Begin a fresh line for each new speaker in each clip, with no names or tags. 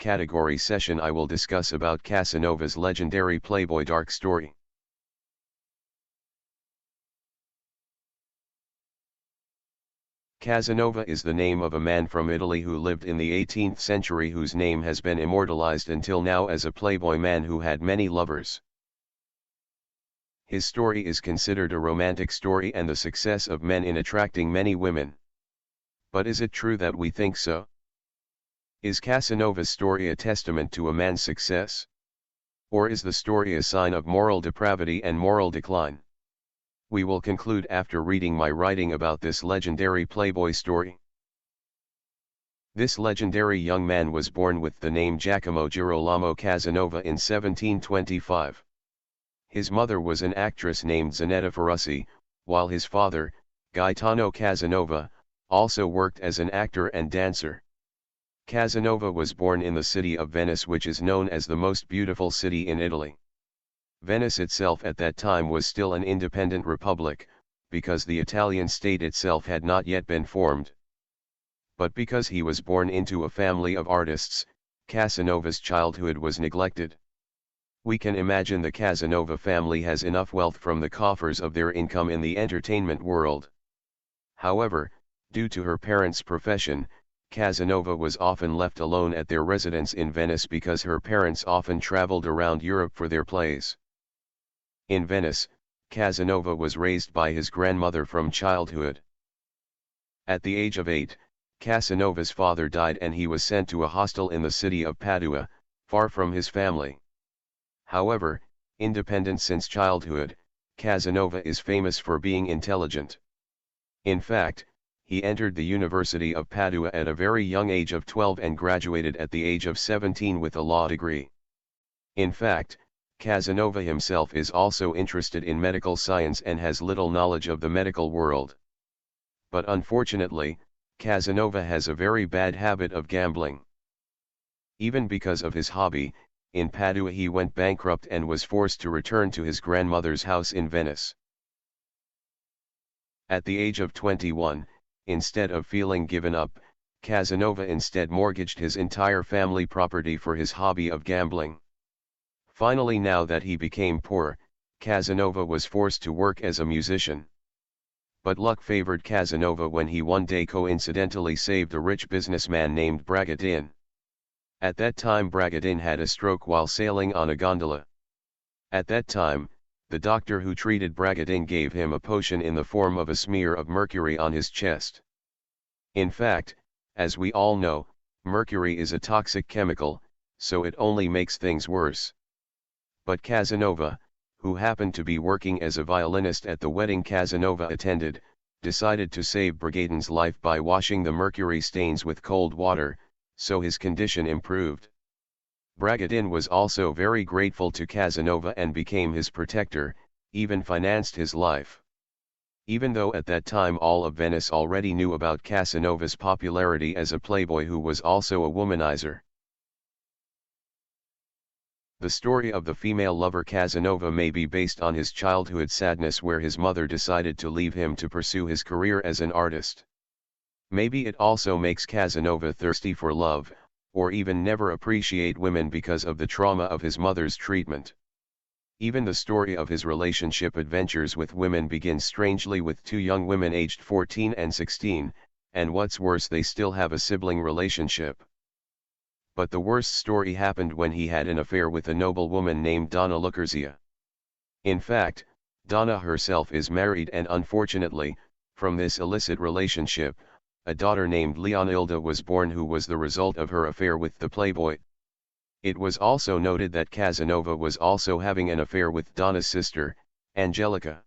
category session I will discuss about Casanova's legendary Playboy dark story. Casanova is the name of a man from Italy who lived in the 18th century whose name has been immortalized until now as a Playboy man who had many lovers. His story is considered a romantic story and the success of men in attracting many women. But is it true that we think so? Is Casanova's story a testament to a man's success? Or is the story a sign of moral depravity and moral decline? We will conclude after reading my writing about this legendary Playboy story. This legendary young man was born with the name Giacomo Girolamo Casanova in 1725. His mother was an actress named Zanetta Ferrucci, while his father, Gaetano Casanova, also worked as an actor and dancer. Casanova was born in the city of Venice, which is known as the most beautiful city in Italy. Venice itself at that time was still an independent republic, because the Italian state itself had not yet been formed. But because he was born into a family of artists, Casanova's childhood was neglected. We can imagine the Casanova family has enough wealth from the coffers of their income in the entertainment world. However, due to her parents' profession, Casanova was often left alone at their residence in Venice because her parents often traveled around Europe for their plays. In Venice, Casanova was raised by his grandmother from childhood. At the age of 8, Casanova's father died and he was sent to a hostel in the city of Padua, far from his family. However, independent since childhood, Casanova is famous for being intelligent. In fact, he entered the University of Padua at a very young age of 12 and graduated at the age of 17 with a law degree. In fact, Casanova himself is also interested in medical science and has little knowledge of the medical world. But unfortunately, Casanova has a very bad habit of gambling. Even because of his hobby, in Padua he went bankrupt and was forced to return to his grandmother's house in Venice. At the age of 21, instead of feeling given up, Casanova instead mortgaged his entire family property for his hobby of gambling. Finally, now that he became poor, Casanova was forced to work as a musician. But luck favored Casanova when he one day coincidentally saved a rich businessman named Bragadin. At that time Bragadin had a stroke while sailing on a gondola. At that time, the doctor who treated Bragadin gave him a potion in the form of a smear of mercury on his chest. In fact, as we all know, mercury is a toxic chemical, so it only makes things worse. But Casanova, who happened to be working as a violinist at the wedding Casanova attended, decided to save Bragadin's life by washing the mercury stains with cold water, so his condition improved. Bragadin was also very grateful to Casanova and became his protector, even financed his life. Even though at that time all of Venice already knew about Casanova's popularity as a playboy who was also a womanizer. The story of the female lover Casanova may be based on his childhood sadness where his mother decided to leave him to pursue his career as an artist. Maybe it also makes Casanova thirsty for love, or even never appreciate women because of the trauma of his mother's treatment. Even the story of his relationship adventures with women begins strangely with two young women aged 14 and 16, and what's worse, they still have a sibling relationship. But the worst story happened when he had an affair with a noble woman named Donna Lucrezia. In fact, Donna herself is married and unfortunately, from this illicit relationship, a daughter named Leonilda was born who was the result of her affair with the playboy. It was also noted that Casanova was also having an affair with Donna's sister, Angelica.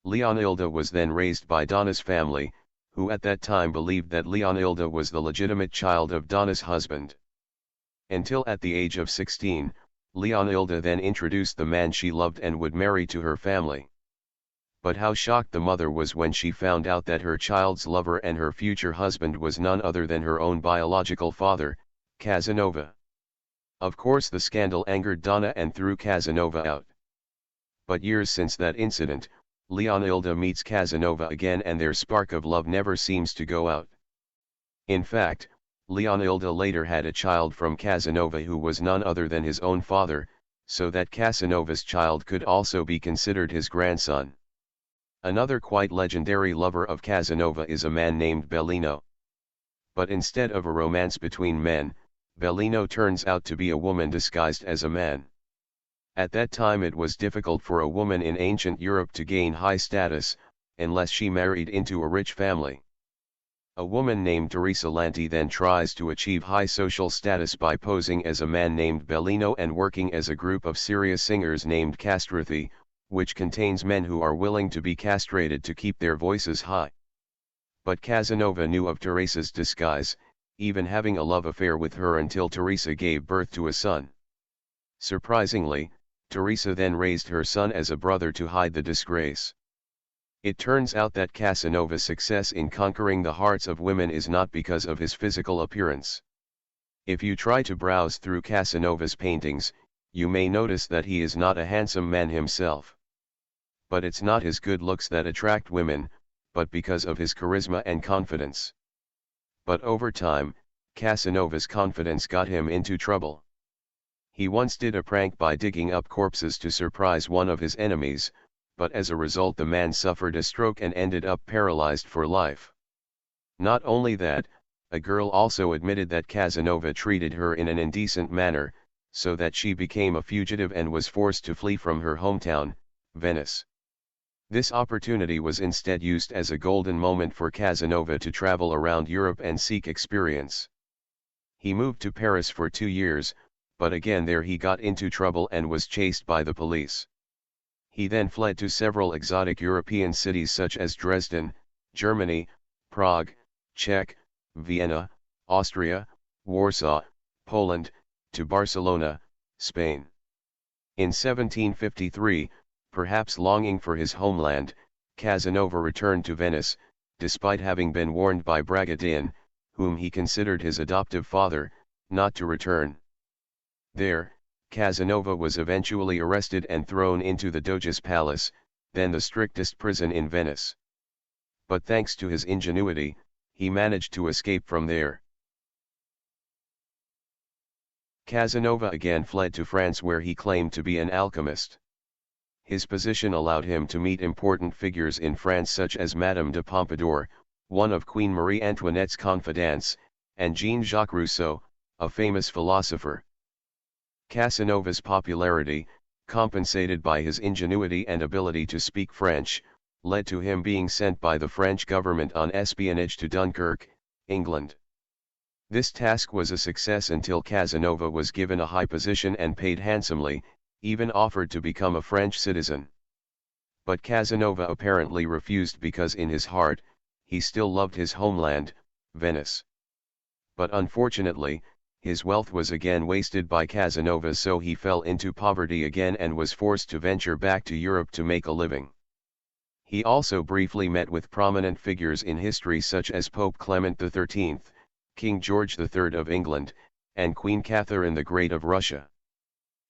Leonilda was then raised by Donna's family, who at that time believed that Leonilda was the legitimate child of Donna's husband. Until at the age of 16, Leonilda then introduced the man she loved and would marry to her family. But how shocked the mother was when she found out that her child's lover and her future husband was none other than her own biological father, Casanova. Of course the scandal angered Donna and threw Casanova out. But years since that incident, Leonilda meets Casanova again and their spark of love never seems to go out. In fact, Leonilda later had a child from Casanova who was none other than his own father, so that Casanova's child could also be considered his grandson. Another quite legendary lover of Casanova is a man named Bellino. But instead of a romance between men, Bellino turns out to be a woman disguised as a man. At that time it was difficult for a woman in ancient Europe to gain high status, unless she married into a rich family. A woman named Teresa Lanti then tries to achieve high social status by posing as a man named Bellino and working as a group of serious singers named castrathi, which contains men who are willing to be castrated to keep their voices high. But Casanova knew of Teresa's disguise, even having a love affair with her until Teresa gave birth to a son. Surprisingly, Teresa then raised her son as a brother to hide the disgrace. It turns out that Casanova's success in conquering the hearts of women is not because of his physical appearance. If you try to browse through Casanova's paintings, you may notice that he is not a handsome man himself. But it's not his good looks that attract women, but because of his charisma and confidence. But over time, Casanova's confidence got him into trouble. He once did a prank by digging up corpses to surprise one of his enemies, but as a result the man suffered a stroke and ended up paralyzed for life. Not only that, a girl also admitted that Casanova treated her in an indecent manner, so that she became a fugitive and was forced to flee from her hometown, Venice. This opportunity was instead used as a golden moment for Casanova to travel around Europe and seek experience. He moved to Paris for 2 years, but again there he got into trouble and was chased by the police. He then fled to several exotic European cities such as Dresden, Germany, Prague, Czech, Vienna, Austria, Warsaw, Poland, to Barcelona, Spain. In 1753, perhaps longing for his homeland, Casanova returned to Venice, despite having been warned by Bragadin, whom he considered his adoptive father, not to return. There, Casanova was eventually arrested and thrown into the Doge's palace, then the strictest prison in Venice. But thanks to his ingenuity, he managed to escape from there. Casanova again fled to France where he claimed to be an alchemist. His position allowed him to meet important figures in France such as Madame de Pompadour, one of Queen Marie Antoinette's confidants, and Jean-Jacques Rousseau, a famous philosopher. Casanova's popularity, compensated by his ingenuity and ability to speak French, led to him being sent by the French government on espionage to Dunkirk, England. This task was a success until Casanova was given a high position and paid handsomely, even offered to become a French citizen. But Casanova apparently refused because in his heart, he still loved his homeland, Venice. But unfortunately, his wealth was again wasted by Casanova, so he fell into poverty again and was forced to venture back to Europe to make a living. He also briefly met with prominent figures in history such as Pope Clement XIII, King George III of England, and Queen Catherine the Great of Russia.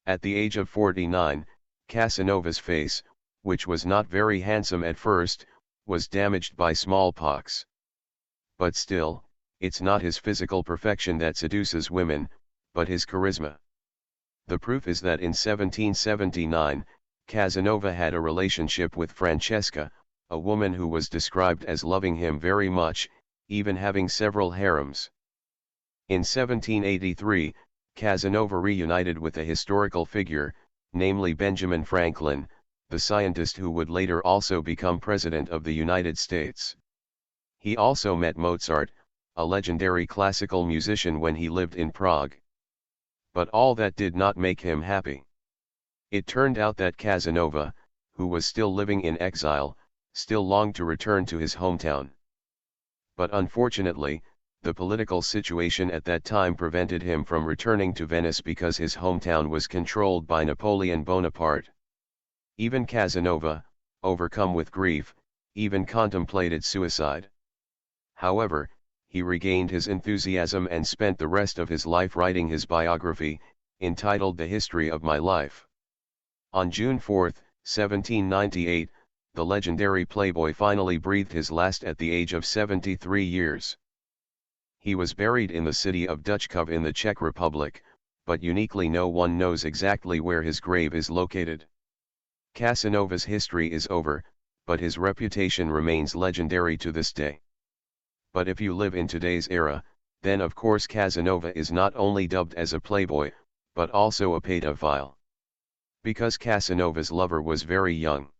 At the age of 49, Casanova's face, which was not very handsome at first, was damaged by smallpox. But still, it's not his physical perfection that seduces women, but his charisma. The proof is that in 1779, Casanova had a relationship with Francesca, a woman who was described as loving him very much, even having several harems. In 1783, Casanova reunited with a historical figure, namely Benjamin Franklin, the scientist who would later also become President of the United States. He also met Mozart, a legendary classical musician, when he lived in Prague. But all that did not make him happy. It turned out that Casanova, who was still living in exile, still longed to return to his hometown. But unfortunately, the political situation at that time prevented him from returning to Venice because his hometown was controlled by Napoleon Bonaparte. Even Casanova, overcome with grief, even contemplated suicide. However, he regained his enthusiasm and spent the rest of his life writing his biography, entitled The History of My Life. On June 4, 1798, the legendary Playboy finally breathed his last at the age of 73 years. He was buried in the city of Duchkov in the Czech Republic, but uniquely no one knows exactly where his grave is located. Casanova's history is over, but his reputation remains legendary to this day. But if you live in today's era, then of course Casanova is not only dubbed as a playboy, but also a pedophile. Because Casanova's lover was very young.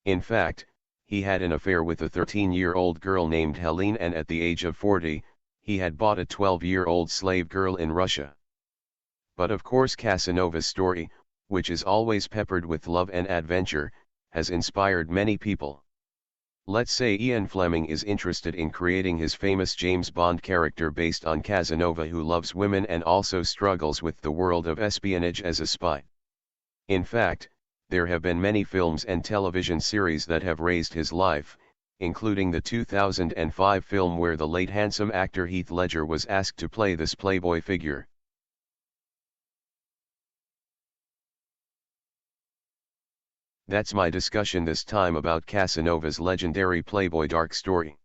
In fact, he had an affair with a 13-year-old girl named Helene, and at the age of 40, he had bought a 12-year-old slave girl in Russia. But of course Casanova's story, which is always peppered with love and adventure, has inspired many people. Let's say Ian Fleming is interested in creating his famous James Bond character based on Casanova, who loves women and also struggles with the world of espionage as a spy. In fact, there have been many films and television series that have raised his life, including the 2005 film where the late handsome actor Heath Ledger was asked to play this playboy figure. That's my discussion this time about Casanova's legendary Playboy dark story.